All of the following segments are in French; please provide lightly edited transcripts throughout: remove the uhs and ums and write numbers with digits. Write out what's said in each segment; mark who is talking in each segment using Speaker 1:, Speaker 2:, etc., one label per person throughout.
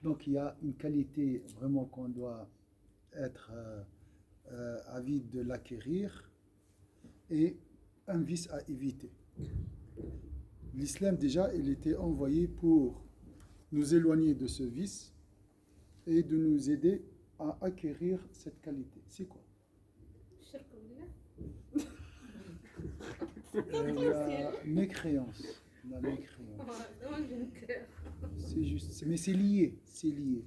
Speaker 1: Donc il y a une qualité vraiment qu'on doit être avide de l'acquérir et un vice à éviter. L'islam déjà, il était envoyé pour nous éloigner de ce vice et de nous aider à acquérir cette qualité. C'est quoi? La mécréance. La mécréance. C'est juste, mais c'est lié, c'est lié.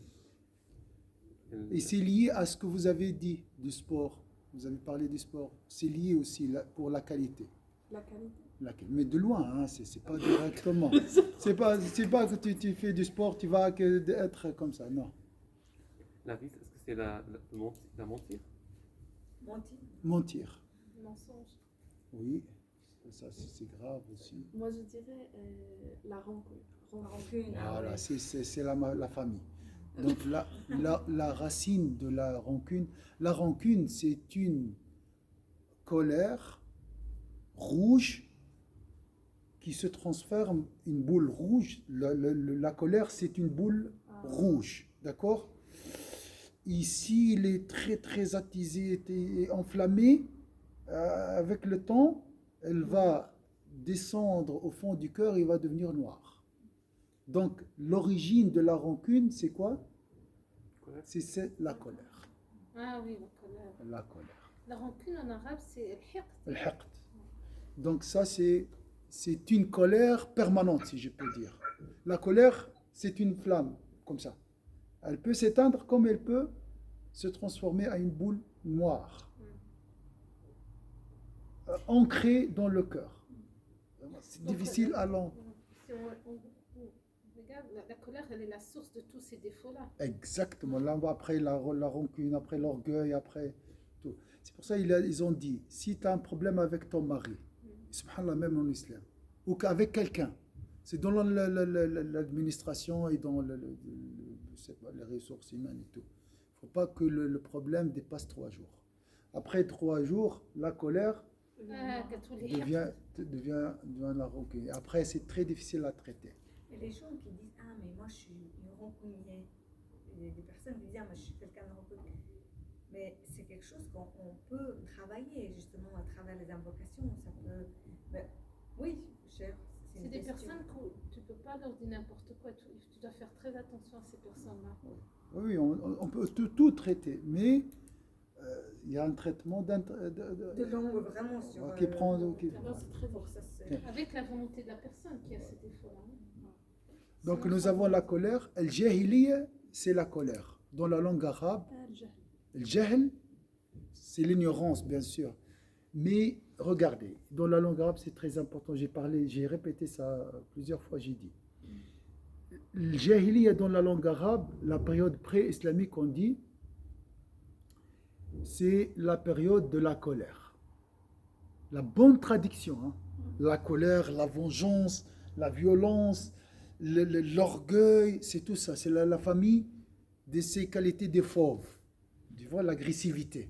Speaker 1: Et c'est lié à ce que vous avez dit du sport. Vous avez parlé du sport. C'est lié aussi pour la qualité.
Speaker 2: La qualité.
Speaker 1: Mais de loin, hein, c'est pas directement. C'est pas que tu fais du sport, tu vas être comme ça. Non.
Speaker 3: La vice, est-ce que c'est la mentir?
Speaker 1: Mentir.
Speaker 2: Mensonge.
Speaker 1: Oui, ça c'est grave aussi.
Speaker 2: Moi je dirais la rancune.
Speaker 1: Voilà, c'est la famille. Donc la racine de la rancune, c'est une colère rouge qui se transforme en une boule rouge. La colère, c'est une boule rouge, d'accord? Ici, il est très très attisé et enflammé. Avec le temps, elle va descendre au fond du cœur et va devenir noire. Donc, l'origine de la rancune, c'est quoi? C'est la colère.
Speaker 2: Ah oui, la colère.
Speaker 1: La colère.
Speaker 2: La rancune en arabe, c'est
Speaker 1: al-hiqd. Al-hiqd. Donc ça, c'est une colère permanente, si je peux dire. La colère, c'est une flamme, comme ça. Elle peut s'éteindre comme elle peut se transformer en une boule noire, ancrée dans le cœur. C'est difficile à l'en...
Speaker 2: Si on regarde, la colère, elle est la source de tous ces défauts-là.
Speaker 1: Exactement. Là, après la rancune, après l'orgueil, après tout. C'est pour ça qu'ils ont dit, si tu as un problème avec ton mari, subhanallah, même en islam, ou qu'avec quelqu'un, c'est dans l'administration et dans les ressources humaines et tout. Il ne faut pas que le problème dépasse 3 jours. Après 3 jours, la colère devient la rancune. Après, c'est très difficile à traiter.
Speaker 4: Et les gens qui disent « Ah, mais moi, je suis une rancunier ». Des personnes qui disent « Ah, moi, je suis quelqu'un de rancunier ». Mais c'est quelque chose qu'on peut travailler, justement, à travers les invocations. Ça peut... Mais, oui, cher.
Speaker 2: C'est des personnes que tu ne peux pas leur dire n'importe quoi. Tu dois faire très attention à ces personnes-là.
Speaker 1: Oui, on peut tout traiter, mais il y a un traitement
Speaker 4: de langue vraiment sur...
Speaker 1: qui prend...
Speaker 2: C'est très pour ça. Avec la volonté de la personne qui a ces défauts-là.
Speaker 1: Donc nous avons la colère. Al-jahiliya, c'est la colère. Dans la langue arabe, Al-jahl, c'est l'ignorance, bien sûr. Mais regardez, dans la langue arabe, c'est très important. J'ai répété ça plusieurs fois, j'ai dit. Al-jahiliya, dans la langue arabe, la période pré-islamique, on dit, c'est la période de la colère. La bonne traduction, hein? La colère, la vengeance, la violence, l'orgueil, c'est tout ça. C'est la famille de ces qualités des fauves. Tu vois, l'agressivité.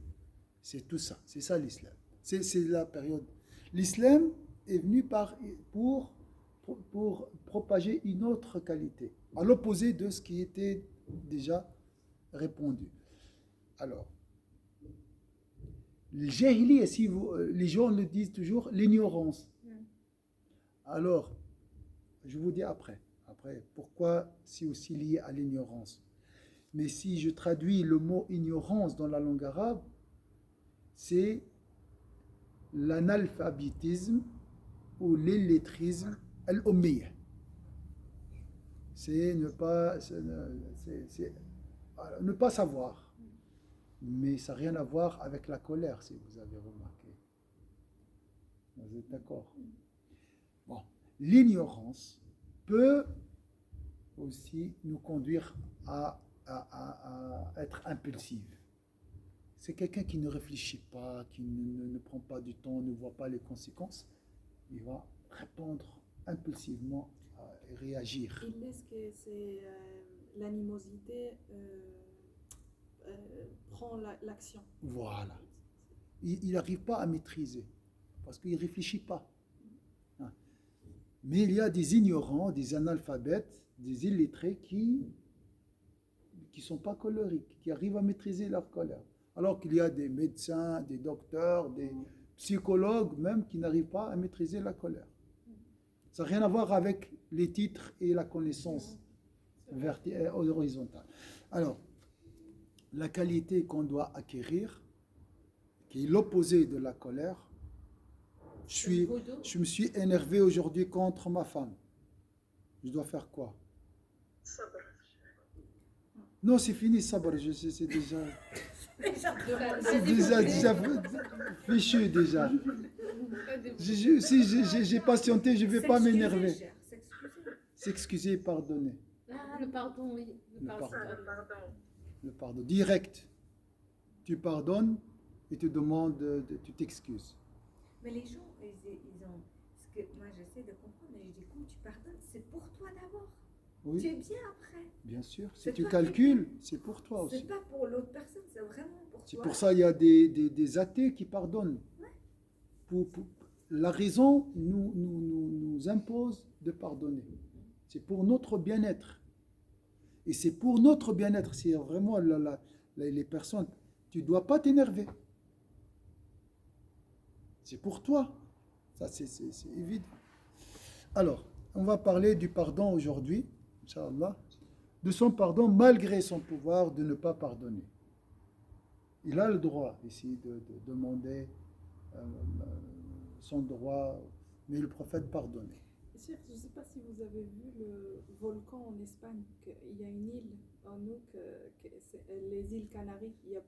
Speaker 1: C'est tout ça. C'est ça l'islam. C'est la période. L'islam est venu pour propager une autre qualité, à l'opposé de ce qui était déjà répandu. Alors, le jahili, les gens le disent toujours, l'ignorance. Alors, je vous dis après, pourquoi c'est aussi lié à l'ignorance. Mais si je traduis le mot ignorance dans la langue arabe, c'est l'analphabétisme ou l'illettrisme al-ummiyya. C'est ne pas savoir. Mais ça n'a rien à voir avec la colère, si vous avez remarqué. Vous êtes d'accord? Bon, l'ignorance peut aussi nous conduire à être impulsive. C'est quelqu'un qui ne réfléchit pas, qui ne prend pas du temps, ne voit pas les conséquences. Il va répondre impulsivement et réagir.
Speaker 2: Ils disent que c'est l'animosité prend l'action.
Speaker 1: Voilà. Il n'arrive pas à maîtriser parce qu'il ne réfléchit pas. Mais il y a des ignorants, des analphabètes, des illettrés qui sont pas colériques, qui arrivent à maîtriser leur colère. Alors qu'il y a des médecins, des docteurs, des psychologues même qui n'arrivent pas à maîtriser la colère. Ça n'a rien à voir avec les titres et la connaissance horizontale. Alors, la qualité qu'on doit acquérir, qui est l'opposé de la colère, je me suis énervé aujourd'hui contre ma femme. Je dois faire quoi? Non, c'est fini, sabr, c'est déjà fichu déjà. Si j'ai patienté, je ne vais pas m'énerver. S'excuser, pardonner.
Speaker 2: Ah, le pardon, oui.
Speaker 1: Le pardon. Direct. Tu pardonnes et tu demandes, tu t'excuses.
Speaker 4: Mais les gens, ils ont. Ce que moi j'essaie de comprendre, mais je dis quand tu pardonnes, c'est pour toi d'abord.
Speaker 1: Oui.
Speaker 4: Tu es bien après.
Speaker 1: Bien sûr. Si
Speaker 4: C'est
Speaker 1: tu
Speaker 4: toi
Speaker 1: calcules, c'est pour toi aussi.
Speaker 4: C'est pas pour l'autre personne, c'est vraiment pour
Speaker 1: C'est
Speaker 4: toi.
Speaker 1: pour ça qu'il y a des athées qui pardonnent.
Speaker 4: Ouais.
Speaker 1: La raison nous impose de pardonner. C'est pour notre bien-être. Et c'est pour notre bien-être. C'est vraiment les personnes. Tu ne dois pas t'énerver. C'est pour toi. Ça, c'est évident. Alors, on va parler du pardon aujourd'hui, Inch'Allah, de son pardon malgré son pouvoir de ne pas pardonner. Il a le droit ici de demander son droit, mais le prophète pardonnait.
Speaker 5: Je ne sais pas si vous avez vu le volcan en Espagne, il y a une île en août, c'est les îles Canaries, il y a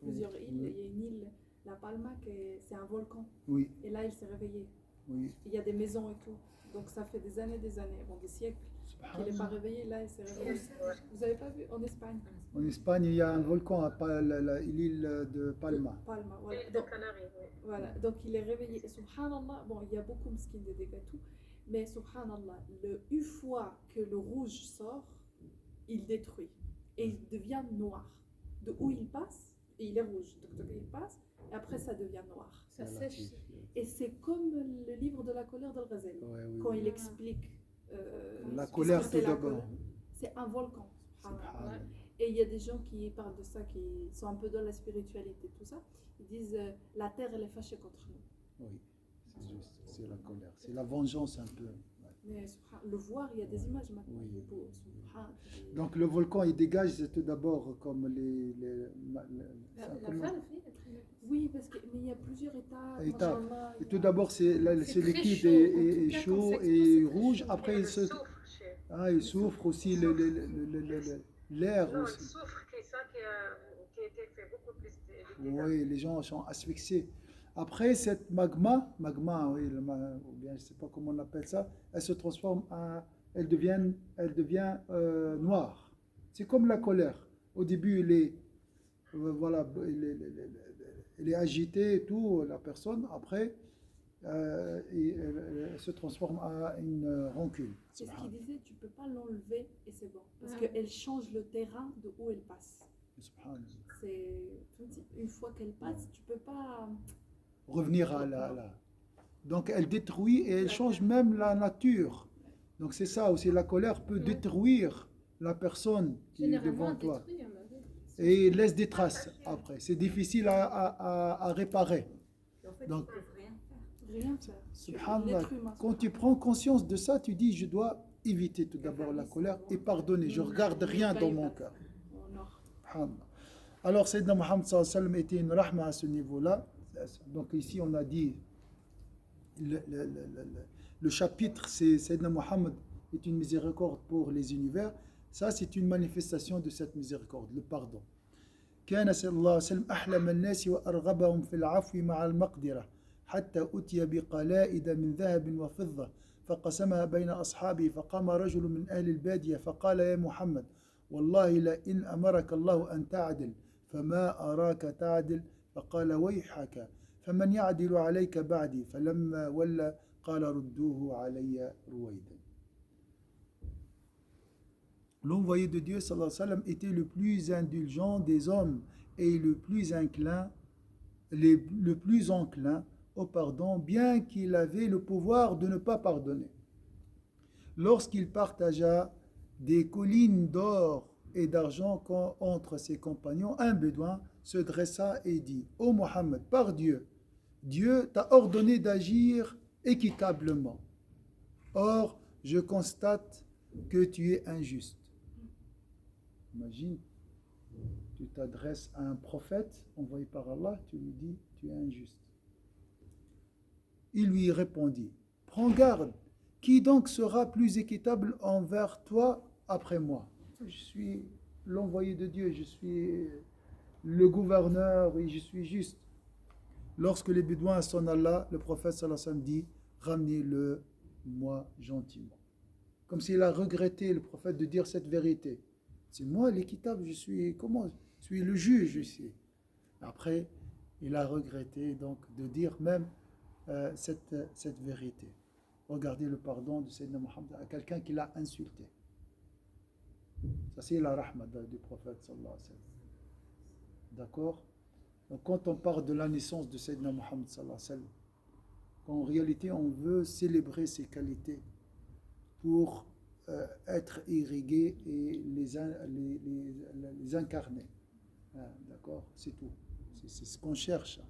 Speaker 5: plusieurs îles, il y a une île, La Palma, c'est un volcan.
Speaker 1: Oui,
Speaker 5: Et là, il s'est réveillé.
Speaker 1: oui.
Speaker 5: Il y a des maisons et tout. Donc ça fait des années, bon, des siècles qu'il n'est pas réveillé. Là, il s'est réveillé. Vous n'avez pas vu en Espagne?
Speaker 1: En Espagne, il y a un volcan à l'île de Palma.
Speaker 5: Palma, voilà.
Speaker 2: Et de Canaries, oui.
Speaker 5: Voilà, donc il est réveillé. Et subhanallah, bon, il y a beaucoup de skins de dégâts, tout. Mais subhanallah, une fois que le rouge sort, il détruit. Et il devient noir. De où il passe, et il est rouge. Donc il passe, et après ça devient noir.
Speaker 2: Ça sèche.
Speaker 5: Et c'est comme le livre de la colère d'Al-Ghazali.
Speaker 1: Ouais, oui,
Speaker 5: Quand
Speaker 1: oui.
Speaker 5: il explique
Speaker 1: La
Speaker 5: ce
Speaker 1: colère
Speaker 5: que c'est
Speaker 1: tout
Speaker 5: la
Speaker 1: d'abord.
Speaker 5: colère. C'est un volcan. Subhanallah.
Speaker 1: Subhanallah.
Speaker 5: Et il y a des gens qui parlent de ça, qui sont un peu dans la spiritualité, tout ça. Ils disent la terre, elle est fâchée contre nous.
Speaker 1: Oui, c'est juste, c'est la colère. C'est la vengeance un peu. Ouais.
Speaker 5: Mais le voir, il y a des images maintenant.
Speaker 1: Oui.
Speaker 5: Il est beau, subhanallah.
Speaker 1: Donc le volcan, il dégage tout d'abord comme
Speaker 2: La
Speaker 1: comment-
Speaker 2: femme, oui, elle traînait.
Speaker 5: Oui, parce qu'il y a plusieurs étapes.
Speaker 1: Étapes.
Speaker 5: machallah,
Speaker 1: Et
Speaker 5: il y
Speaker 1: tout
Speaker 5: a-
Speaker 1: d'abord, ce
Speaker 2: très
Speaker 1: liquide
Speaker 2: chaud.
Speaker 1: est
Speaker 2: En tout cas, quand
Speaker 1: chaud
Speaker 2: ça explose,
Speaker 1: et
Speaker 2: c'est très
Speaker 1: rouge.
Speaker 2: chaud.
Speaker 1: Après, il souffre aussi l'air
Speaker 6: Non, le
Speaker 1: aussi.
Speaker 6: soufre, qui est ça qui a été fait beaucoup plus de dégâts.
Speaker 1: Oui, les gens sont asphyxiés. Après, cette magma, oui, ou bien je ne sais pas comment on appelle ça, elle se transforme elle devient noire. C'est comme la colère. Au début, voilà, elle est agitée et tout, la personne. Après, elle se transforme en une rancune.
Speaker 5: C'est ce qu'il disait, tu ne peux pas l'enlever et c'est bon. Parce
Speaker 2: Ouais.
Speaker 5: qu'elle change le terrain de où elle passe.
Speaker 1: Subhanallah.
Speaker 5: Une fois qu'elle passe, tu ne peux pas...
Speaker 1: Revenir à Donc elle détruit et elle change même la nature. Donc c'est ça aussi, la colère peut détruire la personne qui est
Speaker 2: Généralement,
Speaker 1: devant
Speaker 2: elle
Speaker 1: toi.
Speaker 2: détruit, hein, bah oui.
Speaker 1: Et il laisse des traces après. C'est difficile à réparer.
Speaker 4: Et en fait,
Speaker 1: Donc-
Speaker 4: ils peuvent rien faire.
Speaker 5: Rien faire.
Speaker 1: Subhanallah,
Speaker 5: L'être humain,
Speaker 1: quand tu prends conscience de ça, tu dis, je dois éviter tout d'abord la colère et pardonner. Je regarde rien dans mon cœur.
Speaker 5: Oh, non.
Speaker 1: Subhanallah. Alors, Sayyidina Muhammad sallallahu alayhi wa sallam était une rahma à ce niveau-là. Donc ici, on a dit, le chapitre, c'est Sayyidina Muhammad est une miséricorde pour les univers. Ça, c'est une manifestation de cette miséricorde, le pardon. كان صلى الله عليه وسلم أحلم الناس وأرغبهم في العفو مع المقدرة حتى أتي بقلائد من ذهب وفضة فقسمها بين أصحابه فقام رجل من أهل البادية فقال يا محمد والله لئن أمرك الله أن تعدل فما أراك تعدل فقال ويحك فمن يعدل عليك بعدي فلما ولى قال ردوه علي رويدا. L'envoyé de Dieu sallallahu alayhi wa sallam était le plus indulgent des hommes et le plus enclin au pardon, bien qu'il avait le pouvoir de ne pas pardonner. lorsqu'il partagea des collines d'or et d'argent entre ses compagnons, un bédouin se dressa et dit: Ô Mohammed, par Dieu, Dieu t'a ordonné d'agir équitablement. Or, je constate que tu es injuste. Imagine, tu t'adresses à un prophète envoyé par Allah, tu lui dis: tu es injuste. Il lui répondit: prends garde, qui donc sera plus équitable envers toi après moi? Je suis l'envoyé de Dieu, je suis le gouverneur et je suis juste. Lorsque les bédouins s'en alla, le prophète sallallahu alayhi wa sallam dit: ramenez-le moi gentiment. Comme s'il a regretté, le prophète, de dire cette vérité. C'est moi l'équitable, je suis le juge ici. Après, il a regretté donc de dire même cette vérité. Regardez le pardon de Sayyidina Muhammad à quelqu'un qui l'a insulté. Ça, c'est la rahma du prophète sallallahu alayhi wa sallam. D'accord? Donc, quand on parle de la naissance de Sayyidina Muhammad sallallahu alayhi wa sallam, en réalité, on veut célébrer ses qualités pour être irrigué et les incarner. D'accord? C'est tout. C'est ce qu'on cherche.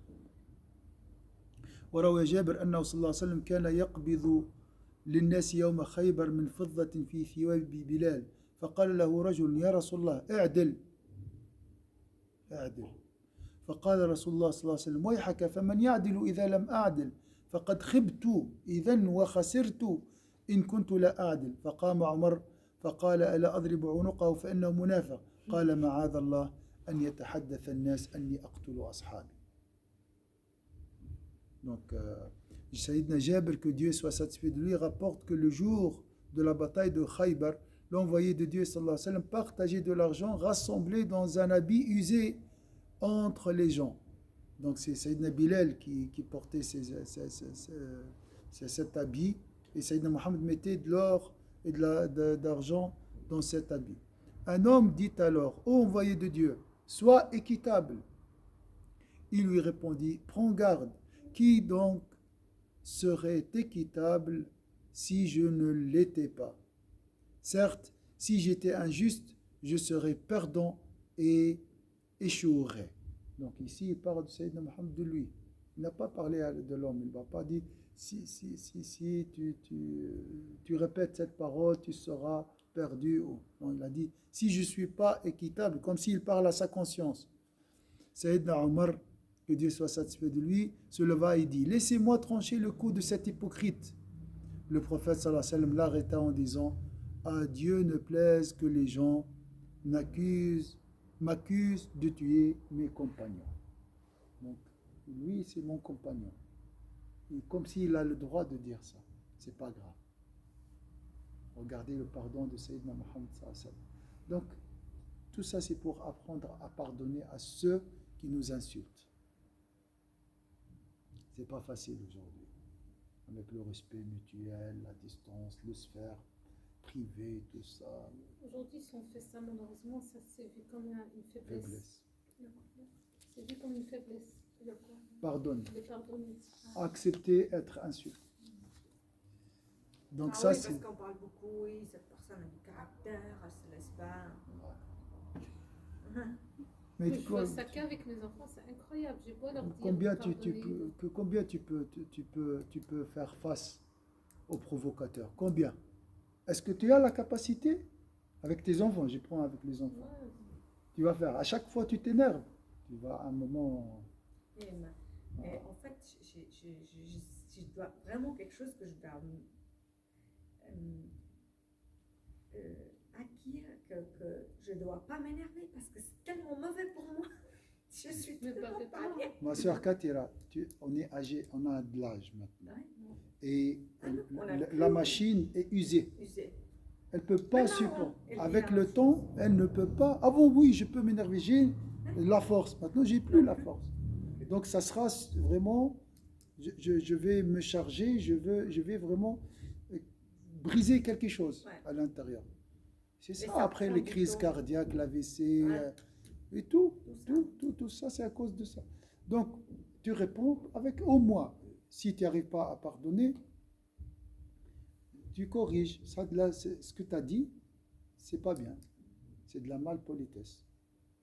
Speaker 1: وروى جابر أنه صلى الله عليه وسلم كان يقبض للناس يوم خيبر من فضة في ثواب بلال فقال له رجل: يا رسول الله اعدل. فقال رسول الله صلى الله عليه وسلم: ويحك فمن يعدل إذا لم أعدل فقد خبت إذن وخسرت إن كنت لا أعدل. فقام عمر فقال: ألا أضرب عنقه فإنه منافق. قال: معاذ الله أن يتحدث الناس أني أقتل أصحابي. Donc, Sayyidina Jabir, que Dieu soit satisfait de lui, rapporte que le jour de la bataille de Khaybar, l'envoyé de Dieu sallallahu alayhi wa sallam partageait de l'argent rassemblé dans un habit usé entre les gens. Donc c'est Sayyidina Bilal qui portait cet habit, et Sayyidina Muhammad mettait de l'or et d'argent dans cet habit. Un homme dit alors: ô envoyé de Dieu, sois équitable. Il lui répondit: prends garde, qui donc serait équitable si je ne l'étais pas? Certes, si j'étais injuste, je serais perdant et échouerais. Donc ici, il parle de Sayyidina Muhammad, de lui. Il n'a pas parlé de l'homme. Il ne va pas dire: si tu répètes cette parole, tu seras perdu. Non, il a dit: si je ne suis pas équitable, comme s'il parle à sa conscience. Sayyidina Omar, que Dieu soit satisfait de lui, se leva et dit: laissez-moi trancher le coup de cet hypocrite. Le prophète sallallahu alayhi wa sallam l'arrêta en disant: à Dieu ne plaise que les gens m'accusent de tuer mes compagnons. Donc, lui, c'est mon compagnon. Et comme s'il a le droit de dire ça. C'est pas grave. Regardez le pardon de Sayyidina Muhammad sallallahu alayhi wa sallam. Donc, tout ça, c'est pour apprendre à pardonner à ceux qui nous insultent. C'est pas facile aujourd'hui. Avec le respect mutuel, la distance, le sphère privé, tout ça.
Speaker 2: Aujourd'hui, si on fait ça, malheureusement, ça c'est vu comme une faiblesse. C'est vu comme une faiblesse.
Speaker 1: Pardonne.
Speaker 2: De pardonner.
Speaker 1: Accepter être insulté. Donc ça,
Speaker 4: oui,
Speaker 1: c'est...
Speaker 4: parce qu'on parle beaucoup, oui, cette personne a du caractère, elle se laisse pas...
Speaker 1: Mais
Speaker 2: Je vois ça qu'avec mes enfants, c'est incroyable. J'ai beau leur dire
Speaker 1: combien
Speaker 2: pardonner.
Speaker 1: tu peux faire face aux provocateurs? Combien? Est-ce que tu as la capacité avec tes enfants? Je prends avec les enfants.
Speaker 2: Ouais.
Speaker 1: Tu vas faire. À chaque fois, tu t'énerves. Tu vas à un moment.
Speaker 4: Et en fait, je dois vraiment quelque chose que je dois acquérir, que je ne dois pas m'énerver parce que c'est tellement mauvais pour moi. Je suis tellement pas bien.
Speaker 1: Ma soeur Katira, on est âgé, on a de l'âge maintenant.
Speaker 4: Ouais.
Speaker 1: Et
Speaker 4: On a
Speaker 1: la machine est usée. Elle ne peut pas
Speaker 4: Maintenant,
Speaker 1: supporter.
Speaker 4: elle
Speaker 1: Avec
Speaker 4: est
Speaker 1: le temps, elle ne peut pas. Avant, oui, je peux m'énerver. J'ai la force. Maintenant, j'ai plus la force. Donc, ça sera vraiment. Je vais me charger. Je vais vraiment briser quelque chose à l'intérieur. C'est ça. Après, les crises cardiaques, l'AVC et tout ça, c'est à cause de ça. Donc, tu réponds avec au moins. Si tu n'y arrives pas à pardonner, tu corriges. Ça, là, ce que tu as dit, c'est pas bien. C'est de la malpolitesse.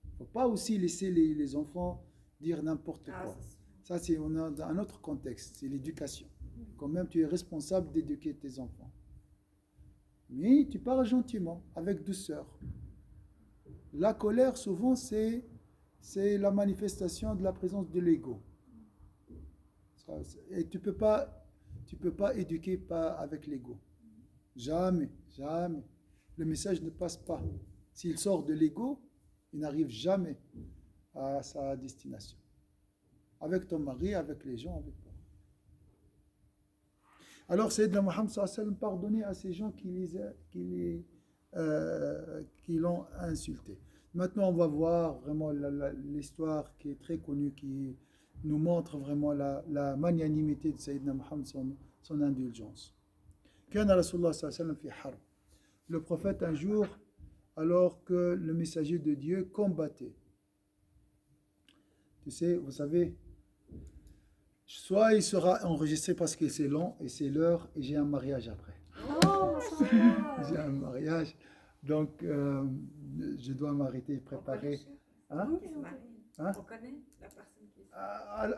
Speaker 1: Il ne faut pas aussi laisser les enfants dire n'importe
Speaker 4: Ah,
Speaker 1: quoi.
Speaker 4: ça, c'est-
Speaker 1: Ça, c'est on a un autre contexte, c'est l'éducation. Quand même, tu es responsable d'éduquer tes enfants. Mais tu parles gentiment, avec douceur. La colère, souvent, c'est la manifestation de la présence de l'ego. Et tu peux pas éduquer pas avec l'ego. Jamais, jamais. Le message ne passe pas. S'il sort de l'ego, il n'arrive jamais à sa destination. Avec ton mari, avec les gens, avec toi. Alors, Sayyidina Muhammad sallallahu alayhi wa sallam pardonnait à ces gens qui l'ont insulté. Maintenant, on va voir vraiment l'histoire qui est très connue, qui nous montre vraiment la magnanimité de Sayyidina Muhammad, son indulgence. كان رسول الله صلى الله عليه وسلم في حرب. Le prophète un jour, alors que le messager de Dieu combattait. Tu sais, vous savez, soit il sera enregistré parce que c'est long et c'est l'heure et j'ai un mariage après.
Speaker 5: Oh, ça
Speaker 1: J'ai un mariage, donc je dois m'arrêter, préparer. Hein?
Speaker 4: Qui se marie.
Speaker 1: Hein?
Speaker 4: On connaît la personne qui se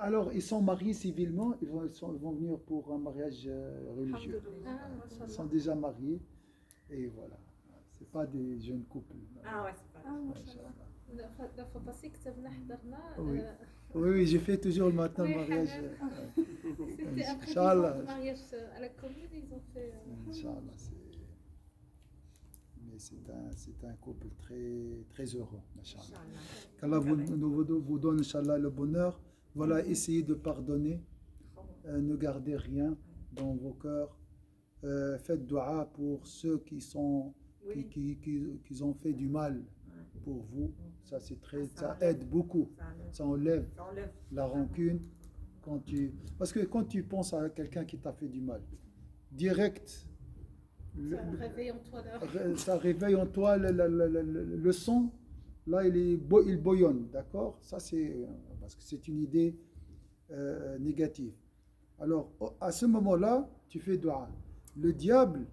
Speaker 1: Alors, ils sont mariés civilement, ils vont venir pour un mariage religieux.
Speaker 5: Alhamdulillah.
Speaker 1: Ils sont déjà mariés et voilà. C'est pas des jeunes couples.
Speaker 4: Ah ouais, c'est pas
Speaker 5: Ah,
Speaker 4: grave.
Speaker 5: mashallah.
Speaker 2: لا فباسي كتبنا حضرنا
Speaker 1: Oui. Oui, j'ai fait toujours le matin
Speaker 2: Oui,
Speaker 1: mariage.
Speaker 2: C'était après
Speaker 1: Inch'Allah.
Speaker 2: le mariage à la commune, ils ont fait.
Speaker 1: Inch'Allah, mais c'est un couple très, très heureux. Inch'Allah.
Speaker 4: Inch'Allah.
Speaker 1: Qu'Allah vous donne, Inch'Allah, le bonheur. Voilà, essayez de pardonner. Ne gardez rien dans vos cœurs. Faites dua pour ceux qui
Speaker 4: Oui.
Speaker 1: qui ont fait du mal pour vous. Ça, c'est très, ça
Speaker 4: enlève.
Speaker 1: aide beaucoup. Ça enlève
Speaker 4: Ça enlève.
Speaker 1: la rancune. Parce que quand tu penses à quelqu'un qui t'a fait du mal, direct,
Speaker 2: Ça réveille en toi là.
Speaker 1: ça réveille en toi le sang. Là, il bouillonne, d'accord? Ça, c'est parce que c'est une idée négative. Alors, à ce moment-là, tu fais dua. Le diable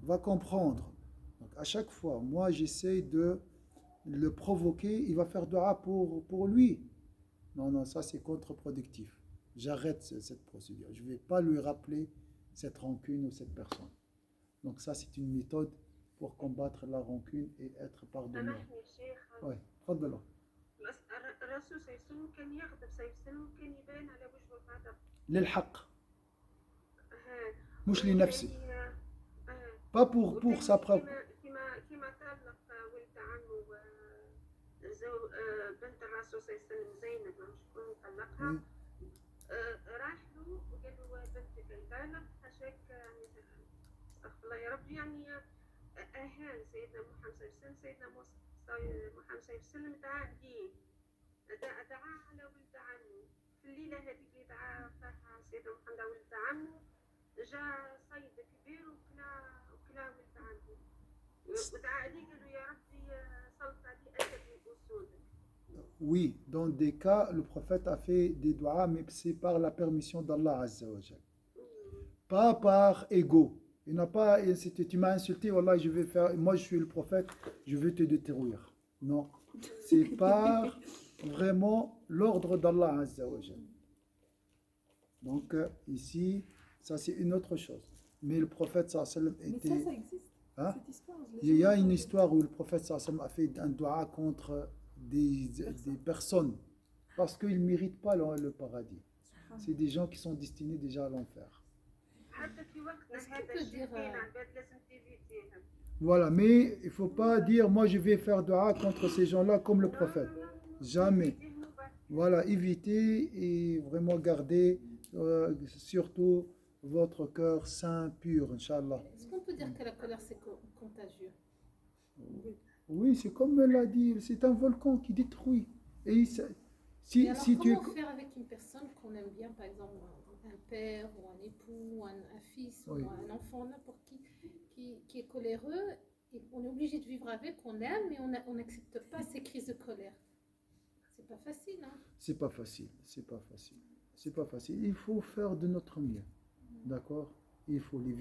Speaker 1: va comprendre. Donc, à chaque fois, moi, j'essaie de le provoquer. Il va faire dua pour lui. Non, ça, c'est contre-productif. J'arrête cette procédure. Je ne vais pas lui rappeler cette rancune ou cette personne. Donc, ça, c'est une méthode pour combattre la rancune et être pardonné.
Speaker 6: سامحني الشيخ
Speaker 1: Oui, تفضلوا.
Speaker 6: الرسول صلى الله عليه وسلم كان يغضب صلى الله عليه وسلم كان يبان على وجهه الغضب
Speaker 1: للحق
Speaker 6: آه.
Speaker 1: مش لنفسه
Speaker 6: وتاني،
Speaker 1: pas pour sa propre
Speaker 6: كما طلق ولد عمه بنت الرسول صلى الله عليه وسلم زينب شكون طلقها
Speaker 1: Oui.
Speaker 6: راح له وقال له بنتك يطلق حاشاك يعني استغفر الله يا ربي يعني اهان سيدنا محمد صلى الله عليه وسلم سيدنا محمد صلى الله عليه وسلم دعا عليه دعا على ولد عمه في الليله هذيك اللي دعا فيها سيدنا محمد على ولد عمه جاء صيد كبير وكلا ولد عمه ودعا عليه قال له يا ربي سلط عليه اسد من اسودك.
Speaker 1: Oui, dans des cas, le prophète a fait des doigts, mais c'est par la permission d'Allah Azza wa Jal. Pas par ego. Il n'a pas, tu m'as insulté, voilà, je vais faire, moi je suis le prophète, je vais te détruire. Non, c'est par vraiment l'ordre d'Allah Azza wa Jal. Donc ici, ça c'est une autre chose. Mais le prophète sallallahu alayhi wa sallam
Speaker 5: Mais ça
Speaker 1: était...
Speaker 5: existe.
Speaker 1: Hein?
Speaker 5: Cette histoire. je l'ai
Speaker 1: Il y a
Speaker 5: jamais
Speaker 1: une
Speaker 5: entendue.
Speaker 1: histoire où le prophète sallallahu alayhi wa sallam a fait un doigt contre des personnes parce qu'ils ne méritent pas le paradis. C'est des gens qui sont destinés déjà à l'enfer.
Speaker 6: حتى في وقتنا
Speaker 2: Est-ce qu'on
Speaker 6: هذا
Speaker 2: peut
Speaker 6: الشيء
Speaker 2: dire,
Speaker 6: كاين عباد لازم تيفيتيهم.
Speaker 1: Voilà, mais il ne faut pas dire moi je vais faire doigt contre ces gens-là comme le prophète. Jamais. Voilà, évitez et vraiment gardez surtout votre cœur saint, pur, Inch'Allah.
Speaker 2: Est-ce qu'on peut dire que la colère c'est contagieux?
Speaker 1: Oui, c'est comme elle l'a dit, c'est un volcan qui détruit. Et
Speaker 2: Et
Speaker 1: si,
Speaker 2: alors,
Speaker 1: si tu...
Speaker 2: comment faire avec une personne qu'on aime bien, par exemple un père ou un époux, un fils
Speaker 1: Oui.
Speaker 2: ou un enfant, n'importe qui est coléreux, et on est obligé de vivre avec, on aime, mais on n'accepte pas ces crises de colère. C'est pas facile, hein?
Speaker 1: C'est pas facile, c'est pas facile. C'est pas facile. Il faut faire de notre mieux. D'accord? Il faut les